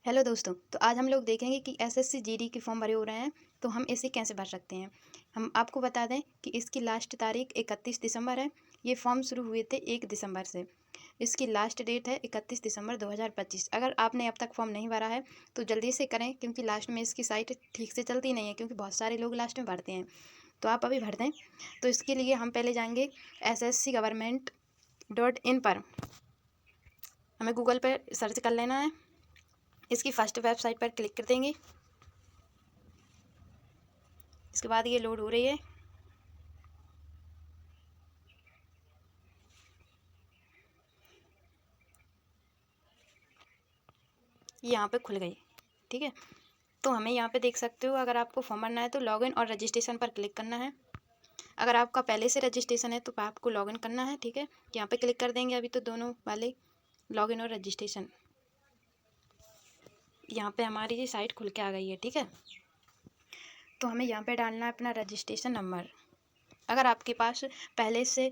Hello दोस्तों। तो आज हम लोग देखेंगे कि एसएससी जीडी के फॉर्म भरे हो रहे हैं, तो हम इसे कैसे भर सकते हैं। हम आपको बता दें कि इसकी लास्ट तारीख 31 दिसंबर है। ये फॉर्म शुरू हुए थे 1 दिसंबर से। इसकी लास्ट डेट है 31 दिसंबर 2025। अगर आपने अब तक फॉर्म नहीं भरा है तो जल्दी से करें, क्योंकि लास्ट में इसकी साइट ठीक से चलती नहीं है, क्योंकि बहुत सारे लोग लास्ट में भरते हैं। तो आप अभी भर दें। तो इसके लिए हम पहले जाएंगे sscgovernment.in पर। हमें गूगल पर सर्च कर लेना है। इसकी फर्स्ट वेबसाइट पर क्लिक कर देंगे। इसके बाद ये लोड हो रही है। ये यहाँ पे खुल गई। ठीक है। तो हमें यहाँ पे देख सकते हो, अगर आपको फॉर्म भरना है तो लॉगिन और रजिस्ट्रेशन पर क्लिक करना है। अगर आपका पहले से रजिस्ट्रेशन है तो आपको लॉगिन करना है। ठीक है। यहाँ पे क्लिक कर देंगे। अभी तो दोनों वाले लॉगिन और रजिस्ट्रेशन, यहाँ पे हमारी ये साइट खुल के आ गई है। ठीक है। तो हमें यहाँ पे डालना है अपना रजिस्ट्रेशन नंबर। अगर आपके पास पहले से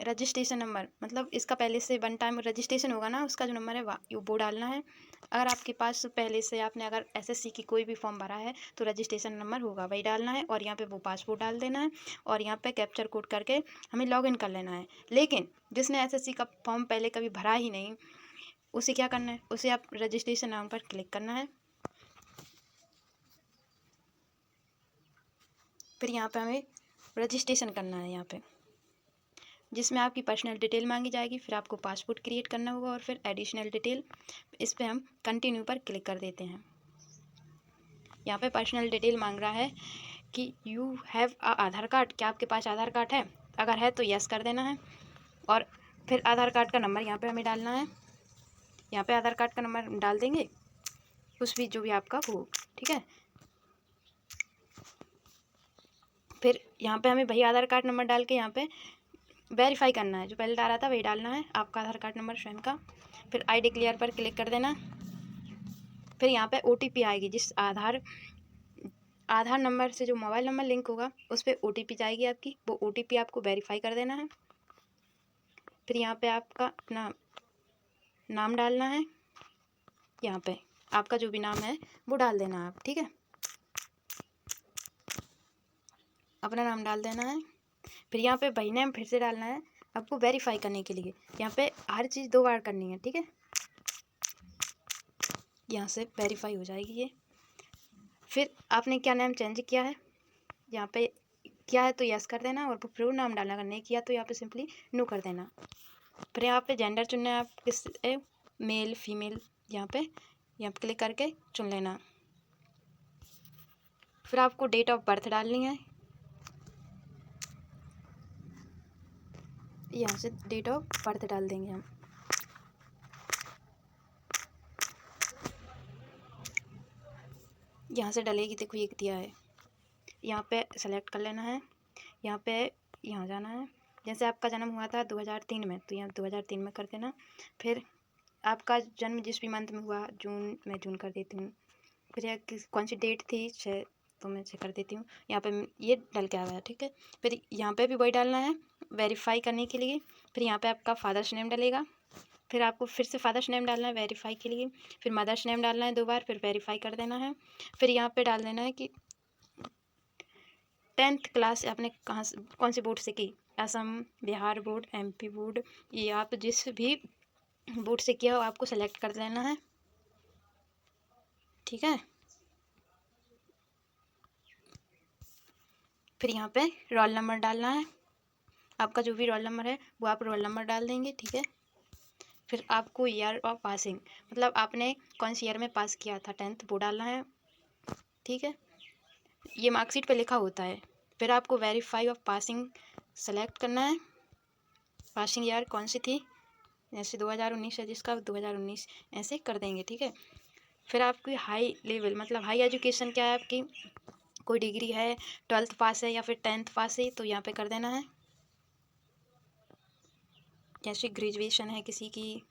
रजिस्ट्रेशन नंबर, मतलब इसका पहले से 1 टाइम रजिस्ट्रेशन होगा ना, उसका जो नंबर है वो डालना है। अगर आपके पास पहले से आपने अगर एसएससी की कोई भी फॉर्म भरा है तो रजिस्ट्रेशन नंबर होगा, वही डालना है। और यहाँ पे वो पासवर्ड डाल देना है और यहाँ पे कैप्चर कोड करके हमें लॉगिन कर लेना है। लेकिन जिसने एसएससी का फॉर्म पहले कभी भरा ही नहीं, उसे क्या करना है, उसे आप रजिस्ट्रेशन नाम पर क्लिक करना है। फिर यहाँ पे हमें रजिस्ट्रेशन करना है, यहाँ पे जिसमें आपकी पर्सनल डिटेल मांगी जाएगी। फिर आपको पासपोर्ट क्रिएट करना होगा और फिर एडिशनल डिटेल। इस पर हम कंटिन्यू पर क्लिक कर देते हैं। यहाँ पे पर्सनल डिटेल मांग रहा है कि यू हैव आधार कार्ड, क्या आपके पास आधार कार्ड है। अगर है तो यस कर देना है। और फिर आधार कार्ड का नंबर यहाँ पे हमें डालना है। यहाँ पे आधार कार्ड का नंबर डाल देंगे, कुछ भी जो भी आपका हो। ठीक है। फिर यहाँ पे हमें वही आधार कार्ड नंबर डाल के यहाँ पे वेरीफाई करना है। जो पहले डाला था वही डालना है, आपका आधार कार्ड नंबर स्वयं का। फिर आई डिक्लेयर पर क्लिक कर देना। फिर यहाँ पे ओटीपी आएगी। जिस आधार नंबर से जो मोबाइल नंबर लिंक होगा उस पर ओटीपी जाएगी आपकी, वो ओटीपी आपको वेरीफाई कर देना है। फिर यहाँ पे आपका अपना नाम डालना है। यहाँ पे आपका जो भी नाम है वो डाल देना है आप। ठीक है। अपना नाम डाल देना है। फिर यहाँ पे वही नेम फिर से डालना है आपको वेरीफाई करने के लिए। यहाँ पे हर चीज़ 2 बार करनी है। ठीक है। यहाँ से वेरीफाई हो जाएगी ये। फिर आपने क्या नाम चेंज किया है, यहाँ पे किया है तो यस कर देना। और फिर नाम डालना, अगर नहीं किया तो यहाँ पे सिंपली नो कर देना। फिर यहाँ पे जेंडर चुनना है, आप किस मेल फीमेल, यहाँ पे क्लिक करके चुन लेना। फिर आपको डेट ऑफ बर्थ डालनी है। यहाँ से डेट ऑफ बर्थ डाल देंगे हम। यहाँ से डलेगी, देखो ये दिया है। यहाँ पे सेलेक्ट कर लेना है। यहाँ पे यहाँ जाना है। जैसे आपका जन्म हुआ था 2003 में, तो यहाँ 2003 में कर देना। फिर आपका जन्म जिस भी मंथ में हुआ, जून, मैं जून कर देती हूँ। फिर यहाँ कौन सी डेट थी, 6, तो मैं 6 कर देती हूँ। यहाँ पे ये डल के आ गया। ठीक है। फिर यहाँ पे भी वही डालना है वेरीफाई करने के लिए। फिर यहाँ पे आपका फादर्स नेम डलेगा। फिर आपको फिर से फादर्स नेम डालना है वेरीफाई के लिए। फिर मदर्स नेम डालना है 2 बार, फिर वेरीफाई कर देना है। फिर यहाँ पे डाल देना है कि 10th क्लास आपने कहाँ से, कौन से बोर्ड से की, Assam, Bihar board, MP board, ये आप जिस भी बोर्ड से किया हो आपको सेलेक्ट कर देना है। ठीक है। फिर यहाँ पे रोल नंबर डालना है। आपका जो भी रोल नंबर है वो आप रोल नंबर डाल देंगे। ठीक है। फिर आपको ईयर ऑफ पासिंग, मतलब आपने कौन सी ईयर में पास किया था 10th, वो डालना है। ठीक है। ये मार्कशीट पे लिखा होता है। फिर आपको वेरीफाई ऑफ पासिंग सेलेक्ट करना है। पासिंग ईयर कौन सी थी, जैसे 2019 है जिसका, 2019 ऐसे कर देंगे। ठीक है। फिर आपकी हाई लेवल, मतलब हाई एजुकेशन क्या है आपकी, कोई डिग्री है, 12th पास है या फिर 10th पास है, तो यहाँ पे कर देना है। जैसे ग्रेजुएशन है किसी की,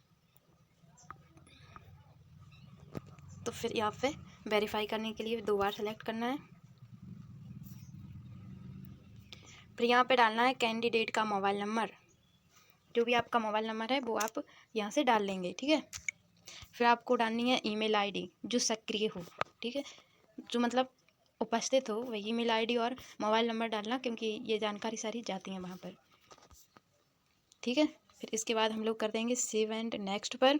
तो फिर यहाँ पे वेरीफाई करने के लिए 2 बार सेलेक्ट करना है। फिर यहाँ पे डालना है कैंडिडेट का मोबाइल नंबर। जो भी आपका मोबाइल नंबर है वो आप यहाँ से डाल लेंगे। ठीक है। फिर आपको डालनी है ईमेल आईडी जो सक्रिय हो, ठीक है, जो मतलब उपस्थित हो वही ईमेल आईडी और मोबाइल नंबर डालना, क्योंकि ये जानकारी सारी जाती है वहाँ पर, ठीक है। फिर इसके बाद हम लोग कर देंगे सेव एंड नेक्स्ट पर।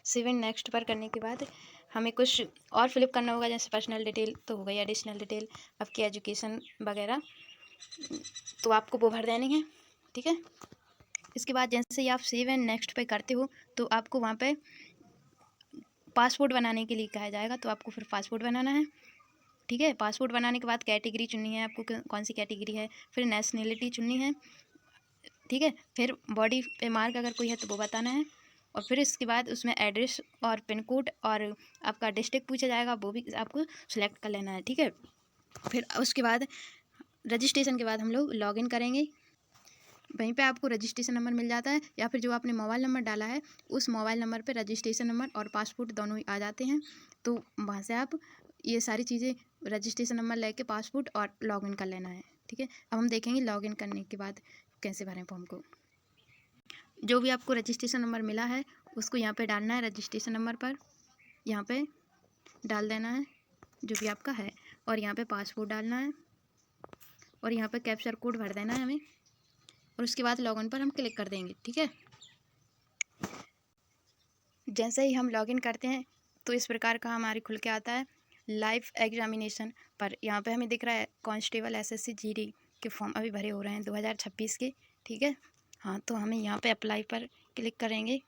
सेव एंड नेक्स्ट पर करने के बाद हमें कुछ और फिलअप करना होगा, जैसे पर्सनल डिटेल तो हो गई, एडिशनल डिटेल आपकी एजुकेशन वगैरह, तो आपको वो भर देनी है, ठीक है। इसके बाद जैसे ही आप सेव एंड नेक्स्ट पे करते हो तो आपको वहाँ पे पासपोर्ट बनाने के लिए कहा जाएगा, तो आपको फिर पासपोर्ट बनाना है, ठीक है। पासपोर्ट बनाने के बाद कैटेगरी चुननी है आपको, कौन सी कैटेगरी है, फिर नेशनलिटी चुननी है, ठीक है। फिर बॉडी पे मार्क अगर कोई है तो वो बताना है, और फिर इसके बाद उसमें एड्रेस और पिन कोड और आपका डिस्ट्रिक्ट पूछा जाएगा, वो भी आपको सिलेक्ट कर लेना है, ठीक है। फिर उसके बाद रजिस्ट्रेशन के बाद हम लोग लॉगिन करेंगे, वहीं पे आपको रजिस्ट्रेशन नंबर मिल जाता है, या फिर जो आपने मोबाइल नंबर डाला है उस मोबाइल नंबर पे रजिस्ट्रेशन नंबर और पासपोर्ट दोनों ही आ जाते हैं, तो वहाँ से आप ये सारी चीज़ें रजिस्ट्रेशन नंबर लेके पासपोर्ट और लॉगिन कर लेना है, ठीक है। अब हम देखेंगे लॉगिन करने के बाद कैसे भरें फॉर्म को। जो भी आपको रजिस्ट्रेशन नंबर मिला है उसको यहाँ पे डालना है, रजिस्ट्रेशन नंबर पर यहाँ पे डाल देना है जो भी आपका है, और यहाँ पे पासपोर्ट डालना है, और यहाँ पे कैप्चर कोड भर देना है हमें, और उसके बाद लॉगिन पर हम क्लिक कर देंगे, ठीक है। जैसे ही हम लॉगिन करते हैं तो इस प्रकार का हमारे खुल के आता है लाइव एग्जामिनेशन पर। यहाँ पे हमें दिख रहा है कांस्टेबल एसएससी जीडी के फॉर्म अभी भरे हो रहे हैं 2026 के, ठीक है। हाँ, तो हमें यहाँ पे अप्लाई पर क्लिक करेंगे।